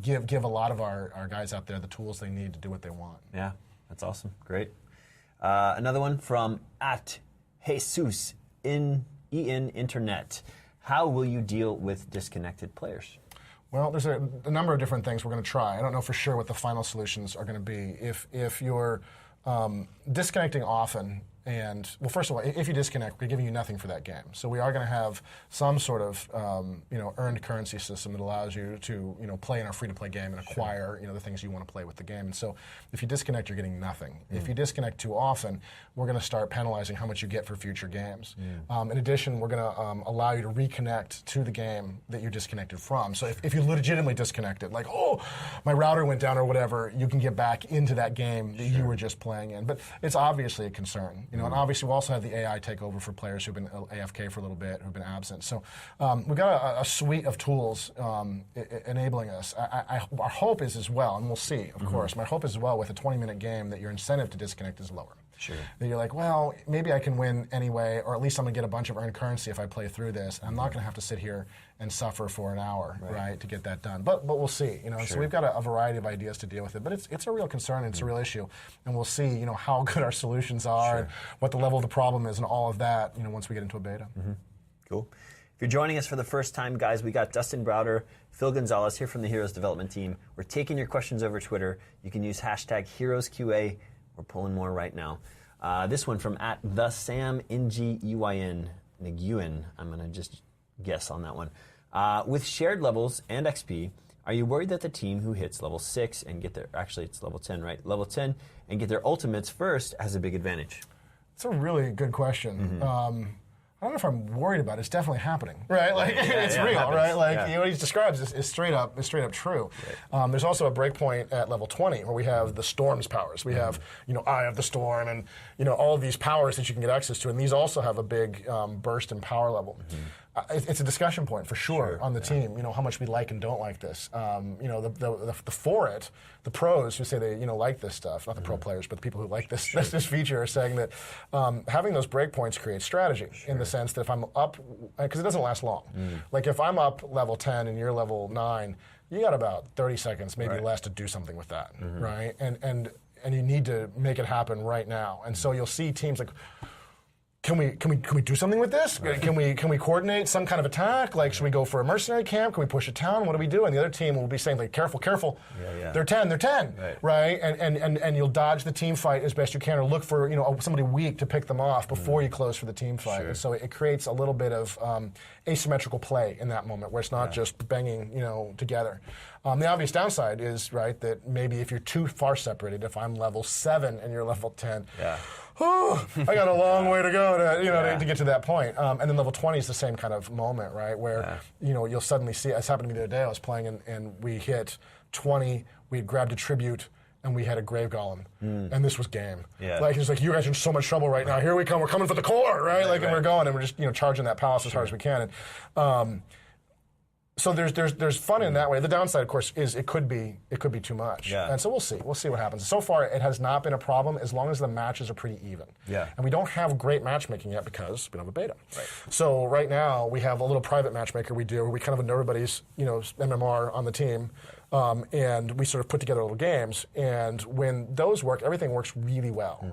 give a lot of our guys out there the tools they need to do what they want. Yeah, that's awesome. Great. Another one from @Jesus in Internet. How will you deal with disconnected players? Well, there's a number of different things we're going to try. I don't know for sure what the final solutions are going to be. If you're disconnecting often, and well, first of all, if you disconnect, we're giving you nothing for that game. So we are going to have some sort of earned currency system that allows you to play in our free-to-play game and acquire the things you want to play with the game. And so if you disconnect, you're getting nothing. If you disconnect too often, we're going to start penalizing how much you get for future games. In addition, we're going to allow you to reconnect to the game that you're disconnected from. So if you legitimately disconnected, like, oh, my router went down or whatever, you can get back into that game that you were just playing in. But it's obviously a concern. And obviously we also have the AI take over for players who've been AFK for a little bit, who've been absent. So we've got a suite of tools enabling us. Our hope is as well, and we'll see, of course, my hope is as well with a 20-minute game that your incentive to disconnect is lower. Sure. That you're like, well, maybe I can win anyway, or at least I'm going to get a bunch of earned currency if I play through this. I'm not going to have to sit here and suffer for an hour, right, to get that done. But we'll see. So we've got a variety of ideas to deal with it. But it's a real concern and it's a real issue, and we'll see how good our solutions are and what the level of the problem is and all of that once we get into a beta. Cool. If you're joining us for the first time, guys, we got Dustin Browder, Phil Gonzalez here from the Heroes development team. We're taking your questions over Twitter. You can use #HeroesQA. We're pulling more right now. This one from @TheSamNGUIN, Nguyen. I'm going to just guess on that one. With shared levels and XP, are you worried that the team who hits level 6 and get their, actually it's level 10, right? Level 10 and get their ultimates first has a big advantage? It's a really good question. I don't know if I'm worried about it. It's definitely happening, right? Like it's real, right? Like what he describes is straight up true. Right. There's also a breakpoint at level 20 where we have the Storm's powers. We have Eye of the Storm and all of these powers that you can get access to, and these also have a big burst in power level. It's a discussion point for sure on the team. How much we like and don't like this. The for it, the pros who say they like this stuff, not the pro players, but the people who like this feature are saying that having those breakpoints creates strategy in the sense that if I'm up, because it doesn't last long. Like if I'm up level 10 and you're level 9, you got about 30 seconds, maybe less, to do something with that, right? And you need to make it happen right now. And so you'll see teams like, Can we do something with this? Right. Can we coordinate some kind of attack? Like, should we go for a mercenary camp? Can we push a town? What do we do? And the other team will be saying, like, careful. They're 10, right? And you'll dodge the team fight as best you can, or look for somebody weak to pick them off before you close for the team fight. And so it creates a little bit of asymmetrical play in that moment, where it's not just banging together. The obvious downside is that maybe if you're too far separated, if I'm level 7 and you're level 10. I got a long way to go to get to that point. And then level 20 is the same kind of moment, right? Where you'll suddenly see. It's happened to me the other day. I was playing and we hit 20. We had grabbed a tribute and we had a grave golem, and this was game. Like it's like, you guys are in so much trouble right now. Here we come. We're coming for the core, right? And we're going and we're just charging that palace as hard as we can. And, so there's fun in that way. The downside, of course, is it could be too much. And so we'll see what happens. So far, it has not been a problem as long as the matches are pretty even. And we don't have great matchmaking yet because we don't have a beta. So right now we have a little private matchmaker we do where we kind of know everybody's MMR on the team, and we sort of put together little games. And when those work, everything works really well.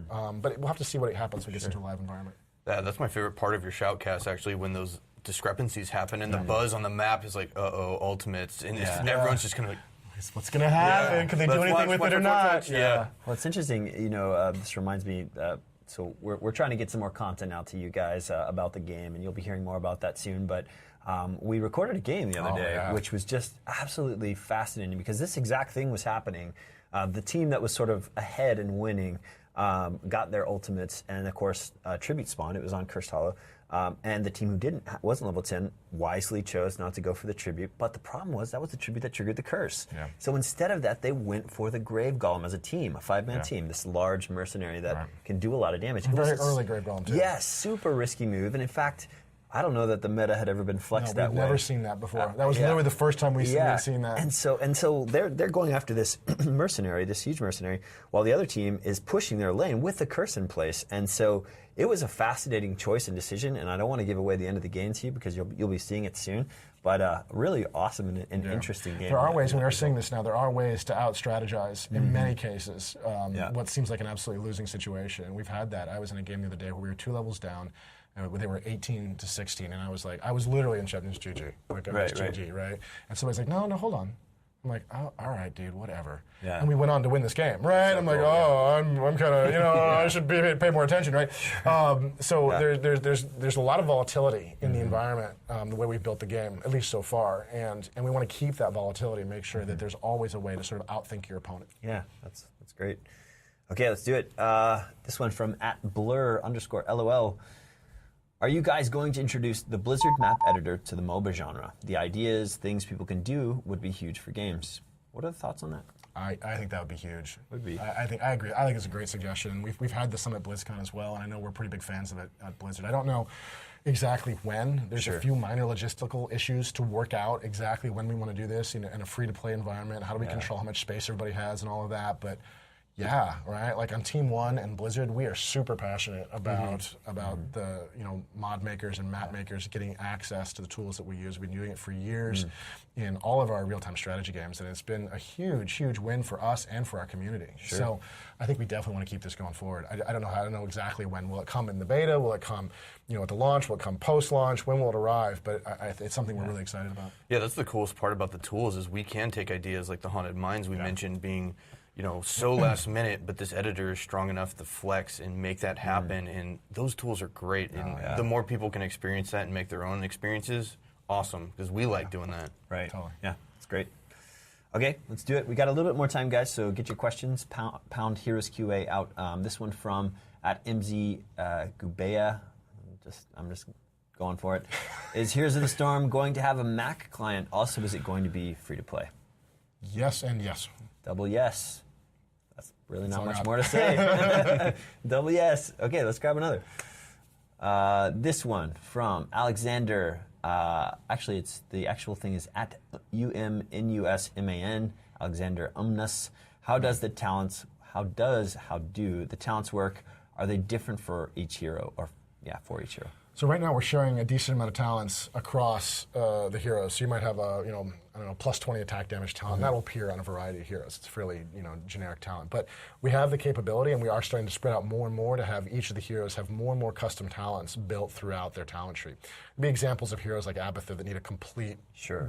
But we'll have to see what happens when it gets into a live environment. Yeah, that's my favorite part of your shoutcast, actually, when those discrepancies happen and the buzz on the map is like, ultimates, and everyone's just kind of like, what's going to happen? Can they do anything with it or not? Well, it's interesting. This reminds me. So we're trying to get some more content out to you guys about the game, and you'll be hearing more about that soon. But we recorded a game the other day, which was just absolutely fascinating because this exact thing was happening. The team that was sort of ahead and winning got their ultimates, and of course, tribute spawn. It was on Cursed Hollow. And the team who wasn't level 10 wisely chose not to go for the tribute. But the problem was that was the tribute that triggered the curse. So instead of that, they went for the Grave Golem as a team, a 5-man team, this large mercenary that can do a lot of damage. Very early Grave Golem, too. Yes, super risky move. And in fact, I don't know that the meta had ever been flexed that way. We've never seen that before. That was literally the first time we've seen that. And so they're going after this mercenary, this huge mercenary, while the other team is pushing their lane with the curse in place. And so it was a fascinating choice and decision, and I don't want to give away the end of the game to you because you'll be seeing it soon. But really awesome and interesting game. There are ways, and we are seeing this now, there are ways to out-strategize in many cases what seems like an absolutely losing situation. And we've had that. I was in a game the other day where we were 2 levels down, and they were 18 to 16, and I was literally in Champions GG. Like, I was GG, right? And somebody's like, no, hold on. I'm like, oh, all right, dude, whatever. Yeah. And we went on to win this game, right? So I'm like, I'm kind of, I should pay more attention, right? There's a lot of volatility in the environment, the way we've built the game, at least so far, and we want to keep that volatility and make sure that there's always a way to sort of outthink your opponent. Yeah, that's great. Okay, let's do it. This one from @blur_LOL. Are you guys going to introduce the Blizzard map editor to the MOBA genre? The ideas, things people can do would be huge for games. What are the thoughts on that? I think that would be huge. Would be. I agree. I think it's a great suggestion. We've had this at BlizzCon as well, and I know we're pretty big fans of it at Blizzard. I don't know exactly when. There's a few minor logistical issues to work out exactly when we want to do this in a free-to-play environment. How do we control how much space everybody has and all of that? But yeah, right. Like on Team One and Blizzard, we are super passionate about the mod makers and map makers getting access to the tools that we use. We've been doing it for years in all of our real-time strategy games, and it's been a huge win for us and for our community. Sure. So I think we definitely want to keep this going forward. I don't know how. I don't know exactly when. Will it come in the beta? Will it come, at the launch? Will it come post-launch? When will it arrive? But it's something we're really excited about. Yeah, that's the coolest part about the tools is we can take ideas like the Haunted Mines we mentioned being so last minute, but this editor is strong enough to flex and make that happen, and those tools are great. And the more people can experience that and make their own experiences, awesome, because we like doing that. Right. Totally. Yeah, it's great. Okay, let's do it. We got a little bit more time, guys, so get your questions. Pound Heroes QA out. This one from @MZ Gubea. I'm just going for it. Is Heroes of the Storm going to have a Mac client? Also, is it going to be free to play? Yes and yes. Double yes. That's really not much more to say. Double yes. Okay, let's grab another. This one from Alexander. Actually, it's the actual thing is @UMNUSMAN. Alexander Umnus. How do the talents work? Are they different for each hero? For each hero. So right now we're sharing a decent amount of talents across the heroes. So you might have a, plus 20 attack damage talent. That will appear on a variety of heroes. It's fairly, generic talent. But we have the capability, and we are starting to spread out more and more to have each of the heroes have more and more custom talents built throughout their talent tree. There'll be examples of heroes like Abathur that need a complete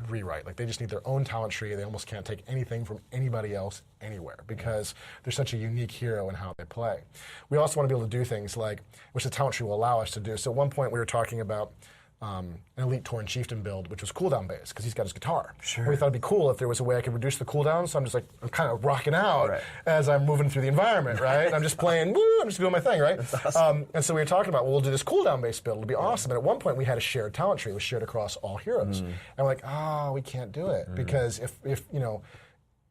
rewrite. Like they just need their own talent tree. They almost can't take anything from anybody else anywhere because they're such a unique hero in how they play. We also want to be able to do things like, which the talent tree will allow us to do. So at one point we were talking about an Elite Tauren Chieftain build, which was cooldown based because he's got his guitar. Sure. And we thought it'd be cool if there was a way I could reduce the cooldown, so I'm kind of rocking out as I'm moving through the environment, right? And I'm just playing, woo, I'm just doing my thing, right? That's awesome. And so we were talking about, we'll do this cooldown based build, it'll be awesome. And at one point we had a shared talent tree, it was shared across all heroes. And we're like, we can't do it because if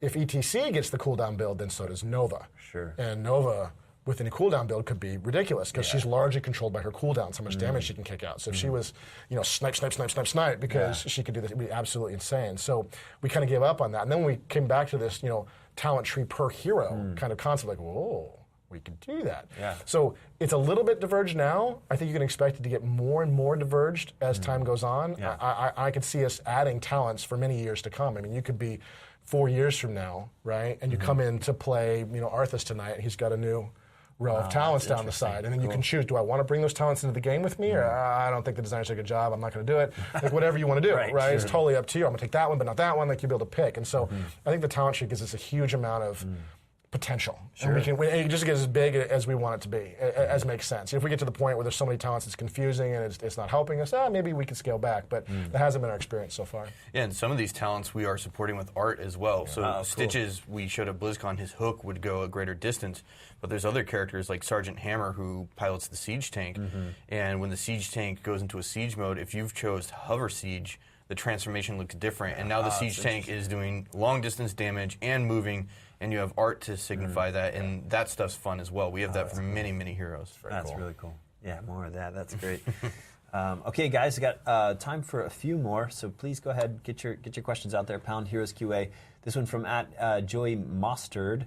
ETC gets the cooldown build, then so does Nova. Sure. And Nova within a cooldown build could be ridiculous because she's largely controlled by her cooldowns, how much damage she can kick out. So if she was, snipe, because she could do this, it would be absolutely insane. So we kind of gave up on that. And then we came back to this, talent tree per hero kind of concept, like, whoa, we could do that. Yeah. So it's a little bit diverged now. I think you can expect it to get more and more diverged as time goes on. Yeah. I could see us adding talents for many years to come. I mean, you could be 4 years from now, right? And you come in to play, Arthas tonight, and he's got a new row of talents down the side, and then you can choose, do I want to bring those talents into the game with me, or I don't think the designers did a good job, I'm not going to do it. Like whatever you want to do, right? Sure. It's totally up to you. I'm going to take that one, but not that one. Like you'll be able to pick. And so I think the talent tree gives us a huge amount of potential. Sure. And it just gets as big as we want it to be, as makes sense. If we get to the point where there's so many talents it's confusing and it's not helping us, maybe we can scale back, but that hasn't been our experience so far. Yeah, and some of these talents we are supporting with art as well. Yeah. So Stitches, we showed at BlizzCon, his hook would go a greater distance, but there's other characters like Sergeant Hammer who pilots the siege tank, and when the siege tank goes into a siege mode, if you've chose hover siege, the transformation looks different, and now the siege tank is doing long distance damage and moving, and you have art to signify that, and that stuff's fun as well. We have that for many, many heroes. That's really cool. Yeah, more of that. That's great. Okay, guys, we got time for a few more, so please go ahead, get your questions out there. Pound Heroes QA. This one from @Joey Mostard.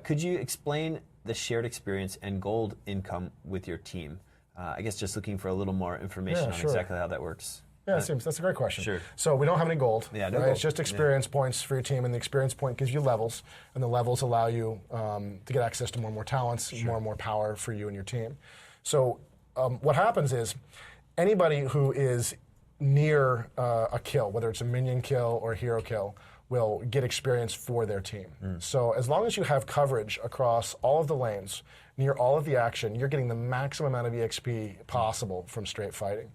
Could you explain the shared experience and gold income with your team? I guess just looking for a little more information on exactly how that works. Yeah, that's a great question. Sure. So we don't have any gold. Yeah, no right? gold. It's just experience points for your team, and the experience point gives you levels, and the levels allow you to get access to more and more talents, more and more power for you and your team. So what happens is anybody who is near a kill, whether it's a minion kill or a hero kill, will get experience for their team. So as long as you have coverage across all of the lanes, near all of the action, you're getting the maximum amount of EXP possible from straight fighting.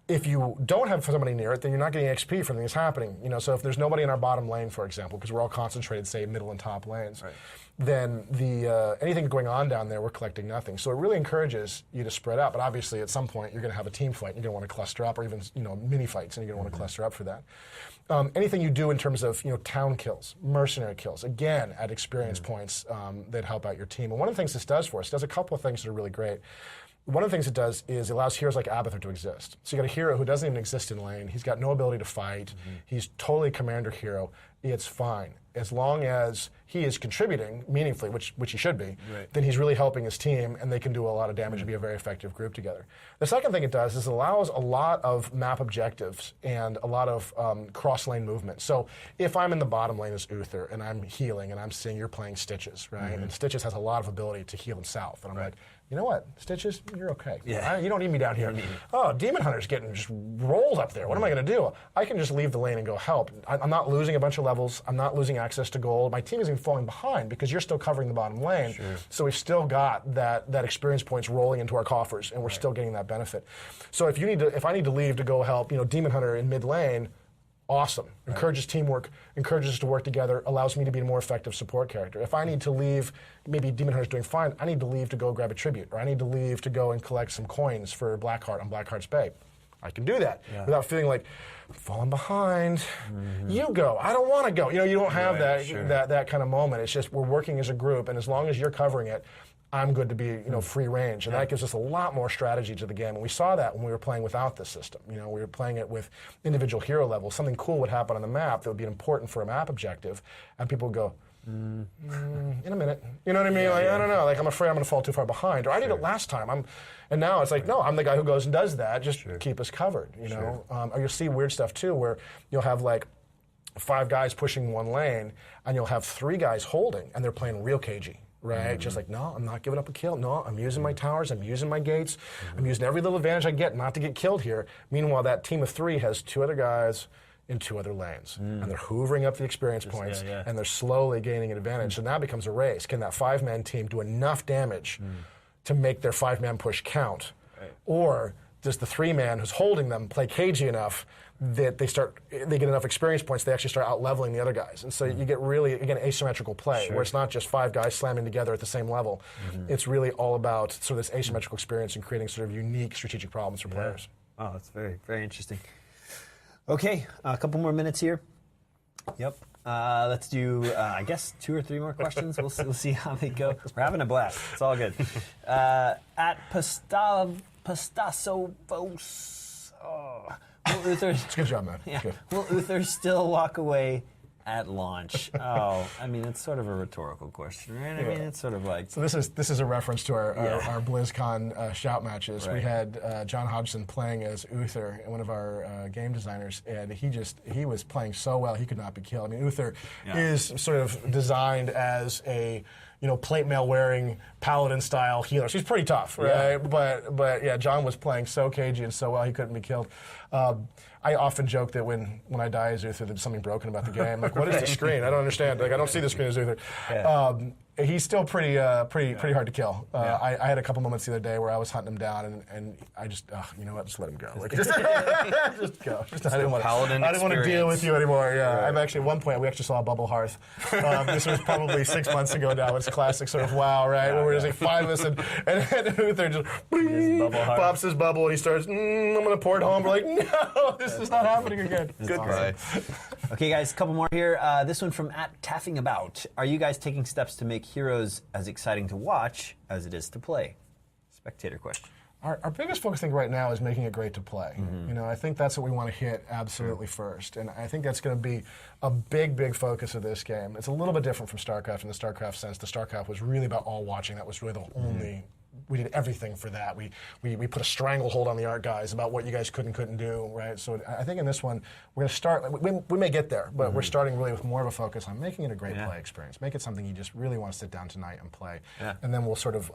If you don't have somebody near it, then you're not getting XP from things happening. So if there's nobody in our bottom lane, for example, because we're all concentrated, say, middle and top lanes, then anything going on down there, we're collecting nothing. So it really encourages you to spread out. But obviously, at some point, you're going to have a team fight. And you're going to want to cluster up, or even mini fights, and you're going to want to cluster up for that. Anything you do in terms of town kills, mercenary kills, again, at experience points that help out your team. And one of the things this does for us, it does a couple of things that are really great. One of the things it does is it allows heroes like Abathur to exist. So you got a hero who doesn't even exist in lane. He's got no ability to fight. He's totally a commander hero. It's fine. As long as he is contributing meaningfully, which he should be, then he's really helping his team, and they can do a lot of damage and be a very effective group together. The second thing it does is it allows a lot of map objectives and a lot of cross-lane movement. So if I'm in the bottom lane as Uther, and I'm healing, and I'm seeing you're playing Stitches, right? And Stitches has a lot of ability to heal himself. And I'm like, you know what, Stitches, you're okay. Yeah. You don't need me down here. Oh, Demon Hunter's getting just rolled up there. What am I going to do? I can just leave the lane and go help. I'm not losing a bunch of levels. I'm not losing access to gold. My team isn't falling behind because you're still covering the bottom lane. So we've still got that experience points rolling into our coffers, and we're still getting that benefit. So if I need to leave to go help, Demon Hunter in mid lane, awesome. Encourages teamwork, encourages us to work together, allows me to be a more effective support character. If I need to leave, maybe Demon Hunter's doing fine, I need to leave to go grab a tribute, or I need to leave to go and collect some coins for Blackheart on Blackheart's Bay. I can do that without feeling like I'm falling behind. You go. I don't want to go. You don't have that kind of moment. It's just we're working as a group, and as long as you're covering it, I'm good to be, free range, and that gives us a lot more strategy to the game. And we saw that when we were playing without this system. We were playing it with individual hero levels. Something cool would happen on the map that would be important for a map objective, and people would go, in a minute. You know what I mean? I don't know. I'm afraid I'm going to fall too far behind, or I did it last time. And now it's like, no, I'm the guy who goes and does that. Just keep us covered. Or you'll see weird stuff too, where you'll have 5 guys pushing one lane, and you'll have 3 guys holding, and they're playing real cagey. Right? Just like, no, I'm not giving up a kill. No, I'm using my towers. I'm using my gates. I'm using every little advantage I get not to get killed here. Meanwhile, that team of 3 has 2 other guys in 2 other lanes. And they're hoovering up the experience points, and they're slowly gaining an advantage. So now it becomes a race. Can that 5-man team do enough damage to make their 5-man push count? Or does the 3-man who's holding them play cagey enough that they get enough experience points, they actually start out-leveling the other guys. And so you get really, again, asymmetrical play, where it's not just 5 guys slamming together at the same level. It's really all about sort of this asymmetrical experience and creating sort of unique strategic problems for players. Oh, that's very, very interesting. Okay, a couple more minutes here. Yep. Let's do, I guess, 2 or 3 more questions. We'll see how they go. We're having a blast. It's all good. At Pastasovos. Will Uther, It's a good job, man. Will Uther still walk away at launch? It's sort of a rhetorical question, right? It's sort of like... So this is a reference to our BlizzCon shout matches. We had John Hodgson playing as Uther, one of our game designers, and he was playing so well he could not be killed. Uther is sort of designed as a plate mail wearing paladin style healer. She's pretty tough, right? But yeah, John was playing so cagey and so well he couldn't be killed. I often joke that when I die as Uther, there's something broken about the game. Like, what is the screen? I don't understand. I don't see the screen as Uther. He's still pretty hard to kill. I had a couple moments the other day where I was hunting him down, and I just, you know what, just let him go. Just go. I didn't want to deal with you anymore. I'm actually, at one point, we actually saw a bubble hearth. This was probably 6 months ago now. It's classic sort of WoW, right? Where we're just 5 of us, and Uther just pops his bubble, and he starts, I'm going to pour it home. We're like, no, this is not happening again. Goodbye. Okay, guys, a couple more here. This one from @TaffingAbout. Are you guys taking steps to make Heroes as exciting to watch as it is to play? Spectator question. Our biggest focus, I think, right now is making it great to play. You know, I think that's what we want to hit absolutely first, and I think that's going to be a big, big focus of this game. It's a little bit different from StarCraft in the StarCraft sense. The StarCraft was really about all watching. That was really the only. We did everything for that. We put a stranglehold on the art guys about what you guys could and couldn't do, right? So I think in this one, we're going to start, we may get there, but we're starting really with more of a focus on making it a great play experience. Make it something you just really want to sit down tonight and play. And then we'll sort of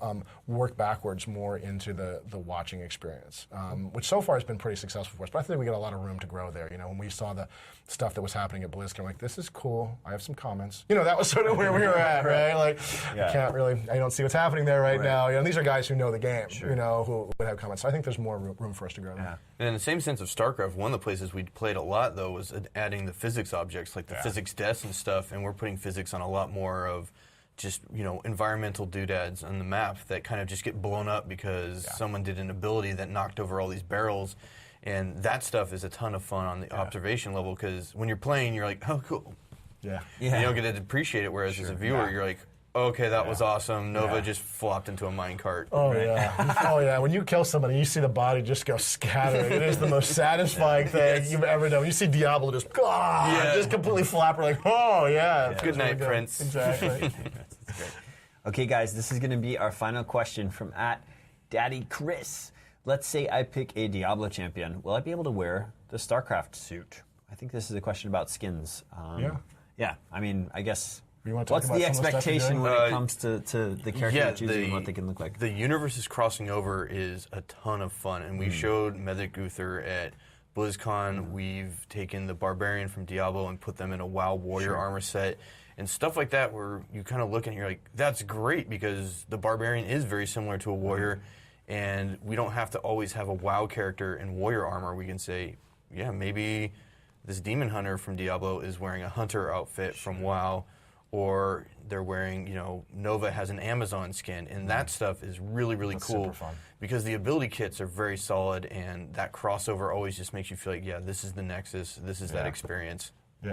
work backwards more into the watching experience, which so far has been pretty successful for us. But I think we got a lot of room to grow there. You know, when we saw the stuff that was happening at BlizzCon, like, this is cool. I have some comments. You know, that was sort of where we were at, right? Like, I can't really, I don't see what's happening there right now. You know, these are guys who know the game, you know, who would have comments. So I think there's more room for us to grow. And in the same sense of StarCraft, one of the places we played a lot, though, was adding the physics objects, like the physics deaths and stuff, and we're putting physics on a lot more of just, you know, environmental doodads on the map that kind of just get blown up because someone did an ability that knocked over all these barrels. And that stuff is a ton of fun on the observation level, because when you're playing, you're like, oh, cool. And you don't get to appreciate it, whereas as a viewer, you're like, okay, that was awesome. Nova just flopped into a minecart. Oh, oh, yeah. When you kill somebody, you see the body just go scattering. It is the most satisfying thing you've ever done. When you see Diablo just, just completely flap. We're like, oh, yeah. Good night, Prince. Exactly. Okay, guys, this is going to be our final question from @DaddyChris. Let's say I pick a Diablo champion. Will I be able to wear the StarCraft suit? I think this is a question about skins. Yeah, I mean, I guess... What's the expectation when it comes to the character you're choosing and what they can look like? The universes crossing over is a ton of fun, and we showed Medivh Guthur at BlizzCon. We've taken the Barbarian from Diablo and put them in a WoW Warrior armor set, and stuff like that where you kind of look and you're like, that's great, because the Barbarian is very similar to a Warrior, and we don't have to always have a WoW character in Warrior armor. We can say, yeah, maybe this Demon Hunter from Diablo is wearing a Hunter outfit from WoW, or they're wearing, you know, Nova has an Amazon skin, and that stuff is really, really cool. Super fun. Because the ability kits are very solid, and that crossover always just makes you feel like, yeah, this is the Nexus, this is that experience. Yeah,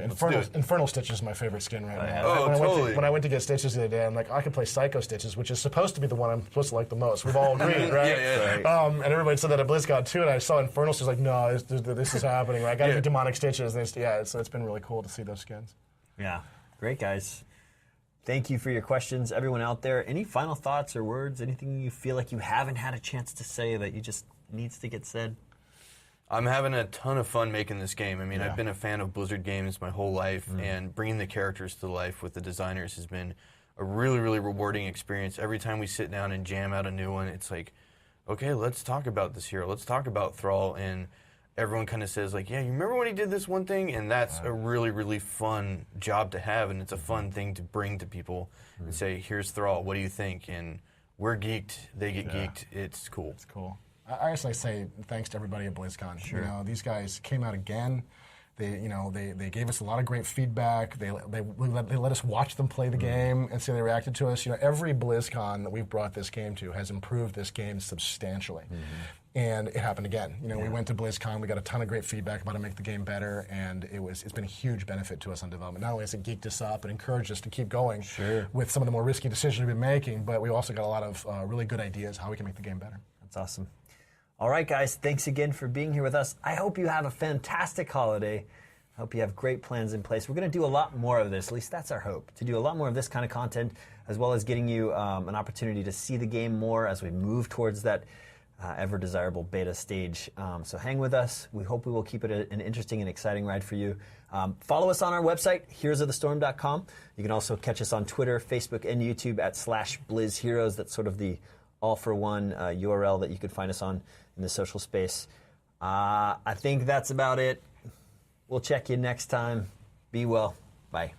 Infernal Stitch is my favorite skin right now. Oh, totally. When I went to get Stitches the other day, I'm like, I can play Psycho Stitches, which is supposed to be the one I'm supposed to like the most. We've all agreed, right? And everybody said that at BlizzCon too, and I saw Infernal Stitch, like, no, this is happening. Right? I got to do Demonic Stitches. And it's been really cool to see those skins. Yeah, great, guys. Thank you for your questions, everyone out there. Any final thoughts or words, anything you feel like you haven't had a chance to say that you just needs to get said? I'm having a ton of fun making this game. I mean, I've been a fan of Blizzard games my whole life, and bringing the characters to life with the designers has been a really, really rewarding experience. Every time we sit down and jam out a new one, it's like, okay, let's talk about this hero. Let's talk about Thrall. And everyone kind of says, like, yeah, you remember when he did this one thing? And that's a really, really fun job to have, and it's a fun thing to bring to people and say, here's Thrall, what do you think? And we're geeked, they get geeked. It's cool. It's cool. I just like to say thanks to everybody at BlizzCon. You know, these guys came out again. They gave us a lot of great feedback. They let us watch them play the game and see how they reacted to us. You know, every BlizzCon that we've brought this game to has improved this game substantially. And it happened again. You know, we went to BlizzCon, we got a ton of great feedback about how to make the game better, and it's been a huge benefit to us on development. Not only has it geeked us up and encouraged us to keep going with some of the more risky decisions we've been making, but we also got a lot of really good ideas how we can make the game better. That's awesome. All right, guys, thanks again for being here with us. I hope you have a fantastic holiday. I hope you have great plans in place. We're going to do a lot more of this, at least that's our hope, to do a lot more of this kind of content, as well as getting you an opportunity to see the game more as we move towards that ever desirable beta stage. So hang with us. We hope we will keep it an interesting and exciting ride for you. Follow us on our website, heroesofthestorm.com. You can also catch us on Twitter, Facebook, and YouTube at /BlizzHeroes. That's sort of the all-for-one URL that you can find us on in the social space. I think that's about it. We'll check you next time. Be well. Bye.